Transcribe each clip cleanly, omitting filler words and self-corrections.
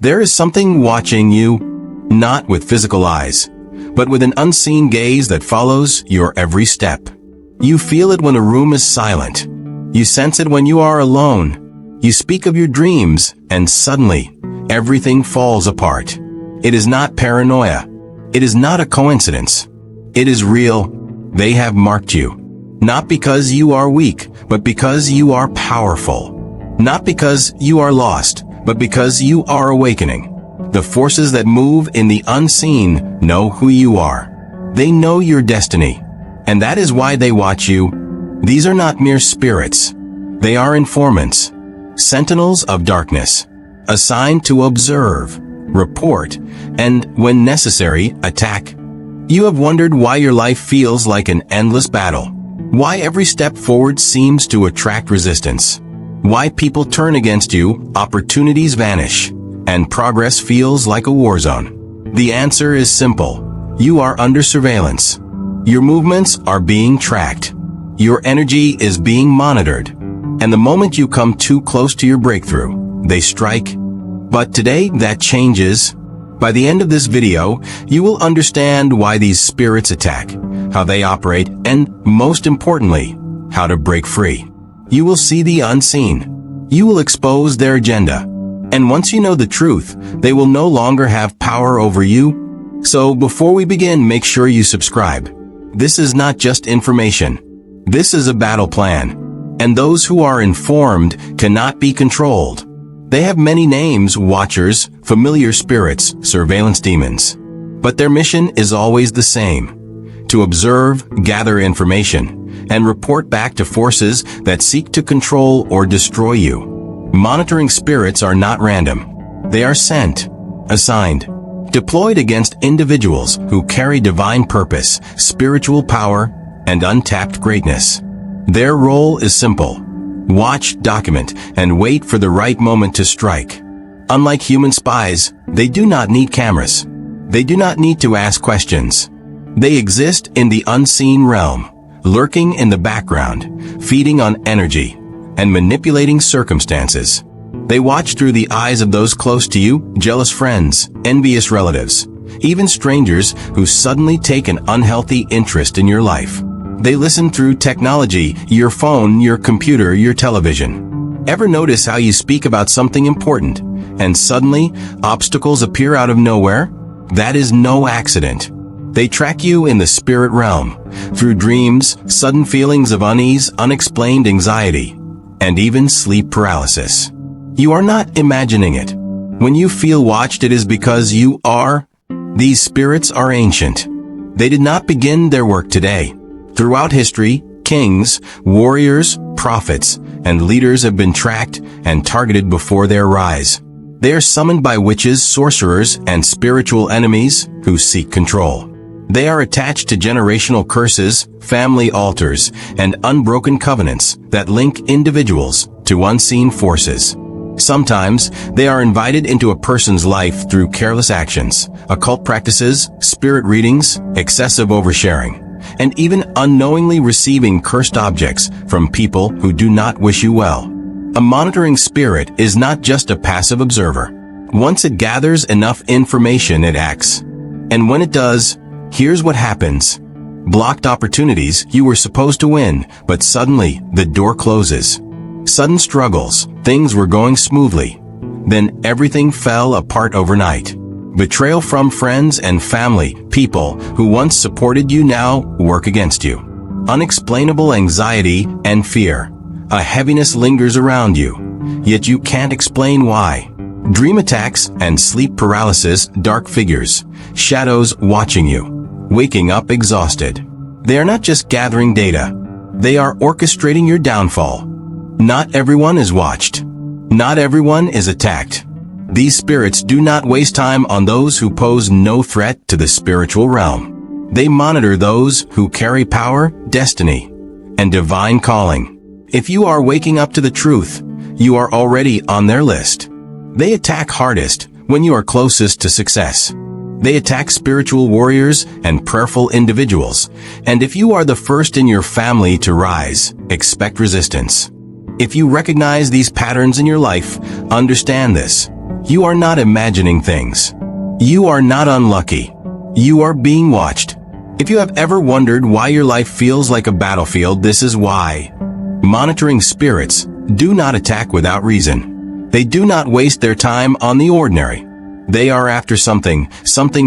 There is something watching you, not with physical eyes, but with an unseen gaze that follows your every step. You feel it when a room is silent. You sense it when you are alone. You speak of your dreams, and suddenly, everything falls apart. It is not paranoia. It is not a coincidence. It is real. They have marked you. Not because you are weak, but because you are powerful. Not because you are lost, but because you are awakening. The forces that move in the unseen know who you are. They know your destiny. And that is why they watch you. These are not mere spirits. They are informants, sentinels of darkness, assigned to observe, report, and, when necessary, attack. You have wondered why your life feels like an endless battle. Why every step forward seems to attract resistance. Why people turn against you, opportunities vanish, and progress feels like a war zone. The answer is simple. You are under surveillance. Your movements are being tracked. Your energy is being monitored. And the moment you come too close to your breakthrough, they strike. But today, that changes. By the end of this video, you will understand why these spirits attack, how they operate, and, most importantly, how to break free. You will see the unseen. You will expose their agenda. And once you know the truth, they will no longer have power over you. So before we begin, make sure you subscribe. This is not just information. This is a battle plan. And those who are informed cannot be controlled. They have many names: watchers, familiar spirits, surveillance demons. But their mission is always the same: to observe, gather information, and report back to forces that seek to control or destroy you. Monitoring spirits are not random. They are sent, assigned, deployed against individuals who carry divine purpose, spiritual power, and untapped greatness. Their role is simple: watch, document, and wait for the right moment to strike. Unlike human spies, they do not need cameras. They do not need to ask questions. They exist in the unseen realm, lurking in the background, feeding on energy, and manipulating circumstances. They watch through the eyes of those close to you: jealous friends, envious relatives, even strangers who suddenly take an unhealthy interest in your life. They listen through technology: your phone, your computer, your television. Ever notice how you speak about something important, and suddenly obstacles appear out of nowhere? That is no accident. They track you in the spirit realm, through dreams, sudden feelings of unease, unexplained anxiety, and even sleep paralysis. You are not imagining it. When you feel watched, it is because you are. These spirits are ancient. They did not begin their work today. Throughout history, kings, warriors, prophets, and leaders have been tracked and targeted before their rise. They are summoned by witches, sorcerers, and spiritual enemies who seek control. They are attached to generational curses, family altars, and unbroken covenants that link individuals to unseen forces. Sometimes, they are invited into a person's life through careless actions, occult practices, spirit readings, excessive oversharing, and even unknowingly receiving cursed objects from people who do not wish you well. A monitoring spirit is not just a passive observer. Once it gathers enough information, it acts. And when it does, here's what happens. Blocked opportunities you were supposed to win, but suddenly the door closes. Sudden struggles, things were going smoothly. Then everything fell apart overnight. Betrayal from friends and family, people who once supported you now work against you. Unexplainable anxiety and fear. A heaviness lingers around you, yet you can't explain why. Dream attacks and sleep paralysis, dark figures, shadows watching you, waking up exhausted. They are not just gathering data. They are orchestrating your downfall. Not everyone is watched. Not everyone is attacked. These spirits do not waste time on those who pose no threat to the spiritual realm. They monitor those who carry power, destiny, and divine calling. If you are waking up to the truth, you are already on their list. They attack hardest when you are closest to success. They attack spiritual warriors and prayerful individuals, and if you are the first in your family to rise, expect resistance. If you recognize these patterns in your life, understand this. You are not imagining things. You are not unlucky. You are being watched. If you have ever wondered why your life feels like a battlefield, this is why. Monitoring spirits do not attack without reason. They do not waste their time on the ordinary. They are after something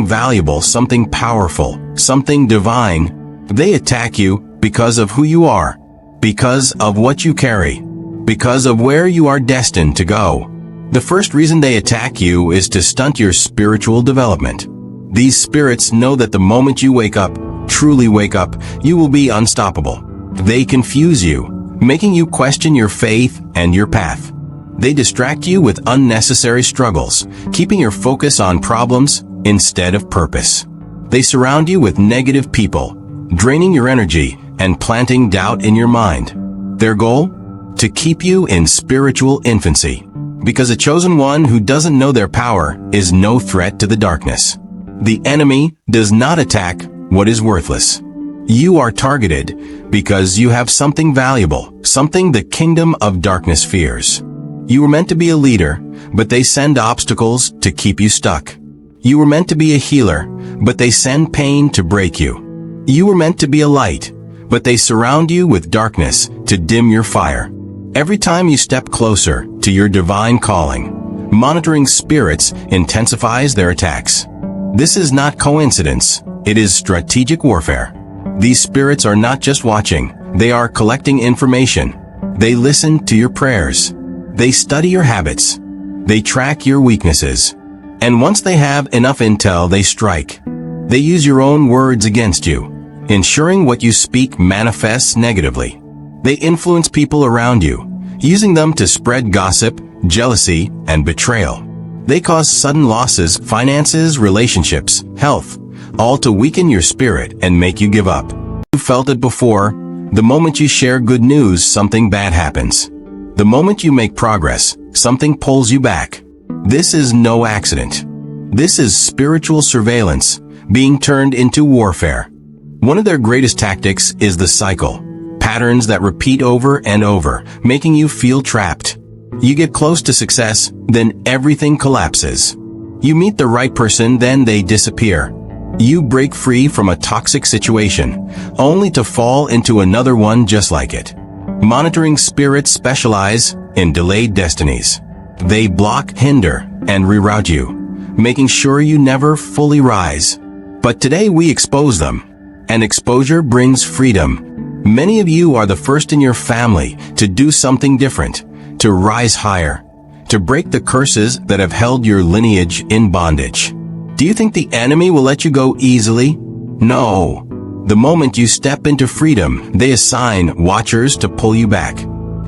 valuable, something powerful, something divine. They attack you because of who you are, because of what you carry, because of where you are destined to go. The first reason they attack you is to stunt your spiritual development. These spirits know that the moment you wake up, truly wake up, you will be unstoppable. They confuse you, making you question your faith and your path. They distract you with unnecessary struggles, keeping your focus on problems instead of purpose. They surround you with negative people, draining your energy and planting doubt in your mind. Their goal? To keep you in spiritual infancy. Because a chosen one who doesn't know their power is no threat to the darkness. The enemy does not attack what is worthless. You are targeted because you have something valuable, something the kingdom of darkness fears. You were meant to be a leader, but they send obstacles to keep you stuck. You were meant to be a healer, but they send pain to break you. You were meant to be a light, but they surround you with darkness to dim your fire. Every time you step closer to your divine calling, monitoring spirits intensifies their attacks. This is not coincidence, it is strategic warfare. These spirits are not just watching, they are collecting information. They listen to your prayers. They study your habits. They track your weaknesses. And once they have enough intel, they strike. They use your own words against you, ensuring what you speak manifests negatively. They influence people around you, using them to spread gossip, jealousy, and betrayal. They cause sudden losses, finances, relationships, health, all to weaken your spirit and make you give up. You felt it before. The moment you share good news, something bad happens. The moment you make progress, something pulls you back. This is no accident. This is spiritual surveillance being turned into warfare. One of their greatest tactics is the cycle. Patterns that repeat over and over, making you feel trapped. You get close to success, then everything collapses. You meet the right person, then they disappear. You break free from a toxic situation, only to fall into another one just like it. Monitoring spirits specialize in delayed destinies. They block, hinder, and reroute you, making sure you never fully rise. But today we expose them, and exposure brings freedom. Many of you are the first in your family to do something different, to rise higher, to break the curses that have held your lineage in bondage. Do you think the enemy will let you go easily? No. The moment you step into freedom, they assign watchers to pull you back.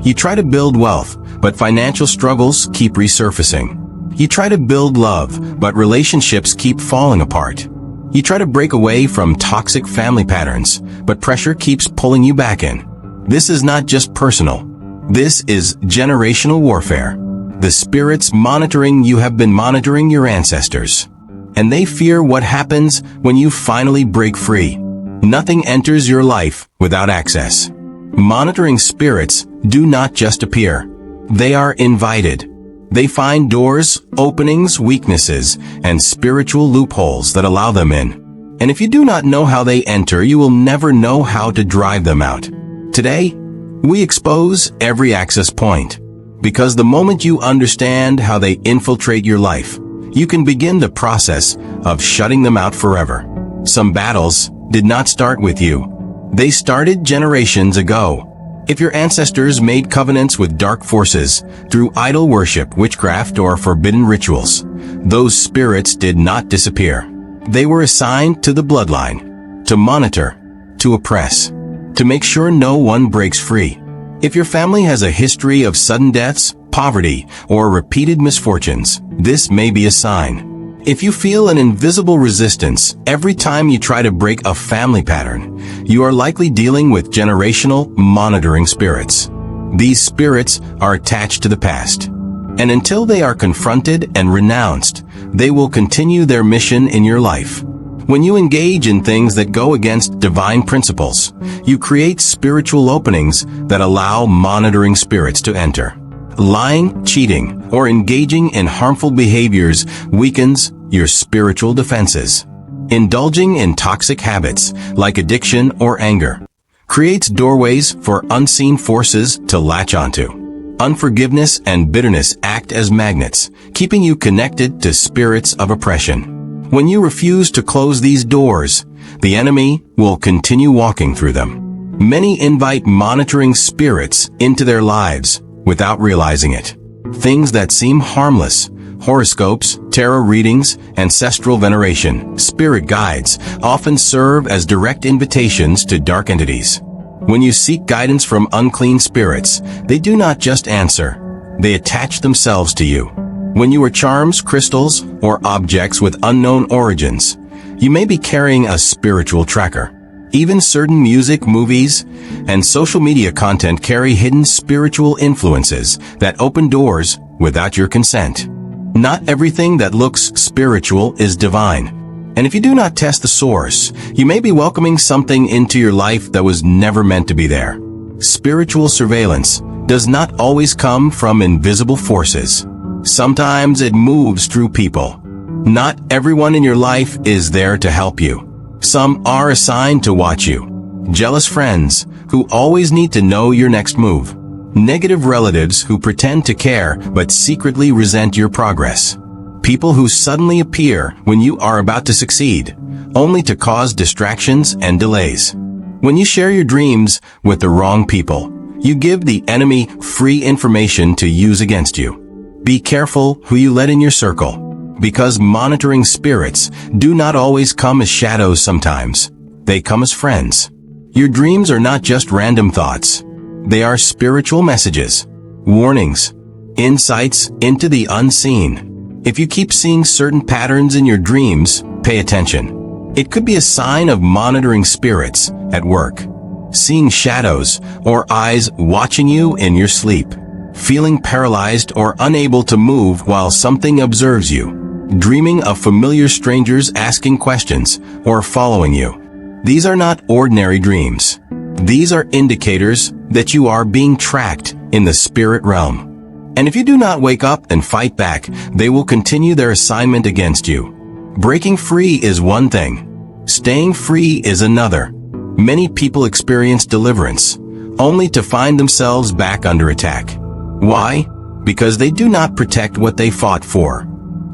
You try to build wealth, but financial struggles keep resurfacing. You try to build love, but relationships keep falling apart. You try to break away from toxic family patterns, but pressure keeps pulling you back in. This is not just personal. This is generational warfare. The spirits monitoring you have been monitoring your ancestors. And they fear what happens when you finally break free. Nothing enters your life without access. Monitoring spirits do not just appear. They are invited. They find doors, openings, weaknesses, and spiritual loopholes that allow them in. And if you do not know how they enter, you will never know how to drive them out. Today, we expose every access point. Because the moment you understand how they infiltrate your life, you can begin the process of shutting them out forever. Some battles did not start with you. They started generations ago. If your ancestors made covenants with dark forces through idol worship, witchcraft, or forbidden rituals, those spirits did not disappear. They were assigned to the bloodline, to monitor, to oppress, to make sure no one breaks free. If your family has a history of sudden deaths, poverty, or repeated misfortunes, this may be a sign. If you feel an invisible resistance every time you try to break a family pattern, you are likely dealing with generational monitoring spirits. These spirits are attached to the past, and until they are confronted and renounced, they will continue their mission in your life. When you engage in things that go against divine principles, you create spiritual openings that allow monitoring spirits to enter. Lying, cheating, or engaging in harmful behaviors weakens your spiritual defenses. Indulging in toxic habits, like addiction or anger, creates doorways for unseen forces to latch onto. Unforgiveness and bitterness act as magnets, keeping you connected to spirits of oppression. When you refuse to close these doors, the enemy will continue walking through them. Many invite monitoring spirits into their lives without realizing it. Things that seem harmless, horoscopes, tarot readings, ancestral veneration, spirit guides, often serve as direct invitations to dark entities. When you seek guidance from unclean spirits, they do not just answer, they attach themselves to you. When you are charms, crystals, or objects with unknown origins, you may be carrying a spiritual tracker. Even certain music, movies, and social media content carry hidden spiritual influences that open doors without your consent. Not everything that looks spiritual is divine, and if you do not test the source, you may be welcoming something into your life that was never meant to be there. Spiritual surveillance does not always come from invisible forces. Sometimes it moves through people. Not everyone in your life is there to help you. Some are assigned to watch you. Jealous friends who always need to know your next move. Negative relatives who pretend to care but secretly resent your progress. People who suddenly appear when you are about to succeed, only to cause distractions and delays. When you share your dreams with the wrong people, you give the enemy free information to use against you. Be careful who you let in your circle, because monitoring spirits do not always come as shadows sometimes. They come as friends. Your dreams are not just random thoughts. They are spiritual messages, warnings, insights into the unseen. If you keep seeing certain patterns in your dreams, pay attention. It could be a sign of monitoring spirits at work. Seeing shadows or eyes watching you in your sleep. Feeling paralyzed or unable to move while something observes you. Dreaming of familiar strangers asking questions or following you. These are not ordinary dreams. These are indicators that you are being tracked in the spirit realm. And if you do not wake up and fight back, they will continue their assignment against you. Breaking free is one thing. Staying free is another. Many people experience deliverance, only to find themselves back under attack. Why? Because they do not protect what they fought for.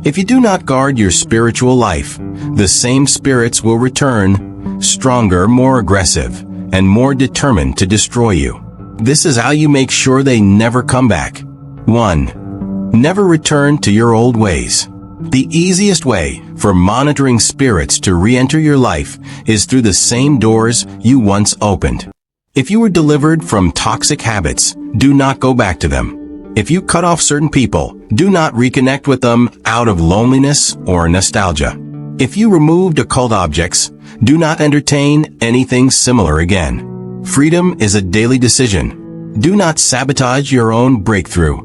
If you do not guard your spiritual life, the same spirits will return, stronger, more aggressive, and more determined to destroy you. This is how you make sure they never come back. 1. Never return to your old ways. The easiest way for monitoring spirits to re-enter your life is through the same doors you once opened. If you were delivered from toxic habits, do not go back to them. If you cut off certain people, do not reconnect with them out of loneliness or nostalgia. If you removed occult objects, do not entertain anything similar again. Freedom is a daily decision. Do not sabotage your own breakthrough.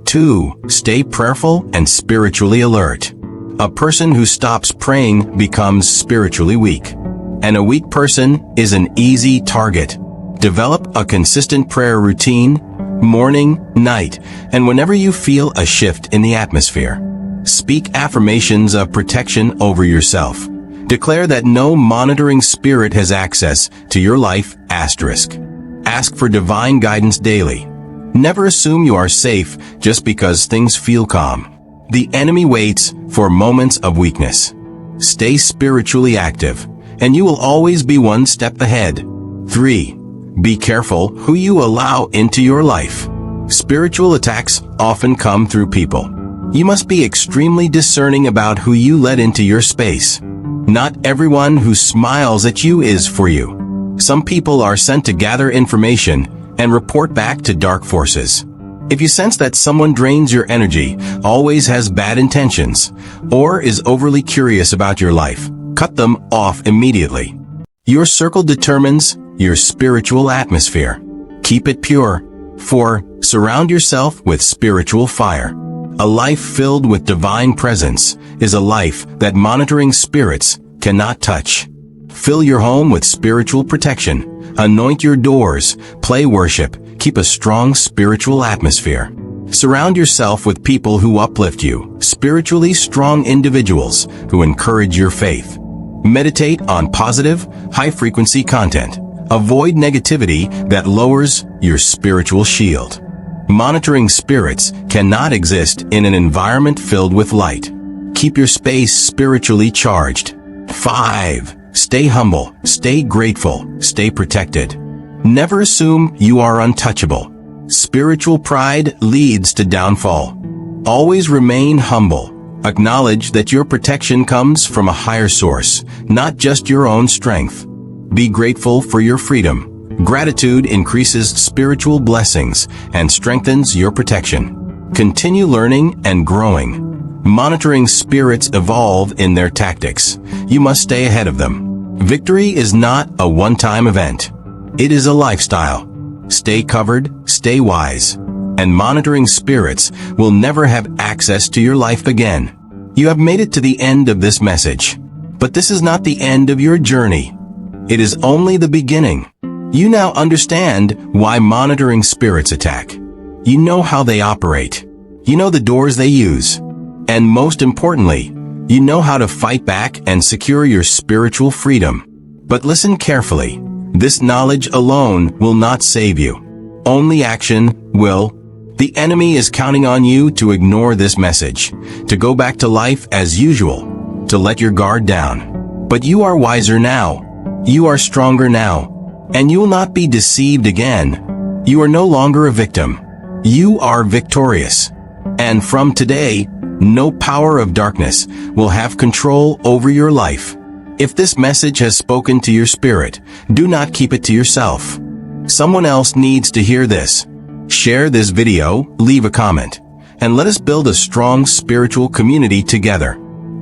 2. Stay prayerful and spiritually alert. A person who stops praying becomes spiritually weak, and a weak person is an easy target. Develop a consistent prayer routine, morning, night, and whenever you feel a shift in the atmosphere. Speak affirmations of protection over yourself. Declare that no monitoring spirit has access to your life. Ask for divine guidance daily. Never assume you are safe just because things feel calm. The enemy waits for moments of weakness. Stay spiritually active, and you will always be one step ahead. 3. Be careful who you allow into your life. Spiritual attacks often come through people. You must be extremely discerning about who you let into your space. Not everyone who smiles at you is for you. Some people are sent to gather information and report back to dark forces. If you sense that someone drains your energy, always has bad intentions, or is overly curious about your life, cut them off immediately. Your circle determines your spiritual atmosphere. Keep it pure. 4. Surround yourself with spiritual fire. A life filled with divine presence is a life that monitoring spirits cannot touch. Fill your home with spiritual protection. Anoint your doors. Play worship. Keep a strong spiritual atmosphere. Surround yourself with people who uplift you, spiritually strong individuals who encourage your faith. Meditate on positive, high-frequency content. Avoid negativity that lowers your spiritual shield. Monitoring spirits cannot exist in an environment filled with light. Keep your space spiritually charged. 5. Stay humble, stay grateful, stay protected. Never assume you are untouchable. Spiritual pride leads to downfall. Always remain humble. Acknowledge that your protection comes from a higher source, not just your own strength. Be grateful for your freedom. Gratitude increases spiritual blessings and strengthens your protection. Continue learning and growing. Monitoring spirits evolve in their tactics. You must stay ahead of them. Victory is not a one-time event. It is a lifestyle. Stay covered, stay wise, and monitoring spirits will never have access to your life again. You have made it to the end of this message, but this is not the end of your journey. It is only the beginning. You now understand why monitoring spirits attack. You know how they operate. You know the doors they use. And most importantly, you know how to fight back and secure your spiritual freedom. But listen carefully. This knowledge alone will not save you. Only action will. The enemy is counting on you to ignore this message, to go back to life as usual, to let your guard down. But you are wiser now. You are stronger now. And you will not be deceived again. You are no longer a victim. You are victorious. And from today, no power of darkness will have control over your life. If this message has spoken to your spirit, do not keep it to yourself. Someone else needs to hear this. Share this video, leave a comment, and let us build a strong spiritual community together.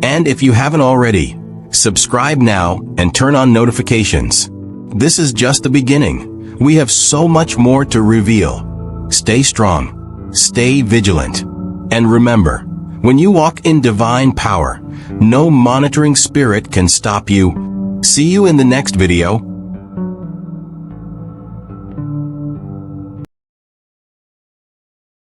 And if you haven't already, subscribe now and turn on notifications. This is just the beginning. We have so much more to reveal. Stay strong, stay vigilant, and remember, when you walk in divine power, no monitoring spirit can stop you. See you in the next video.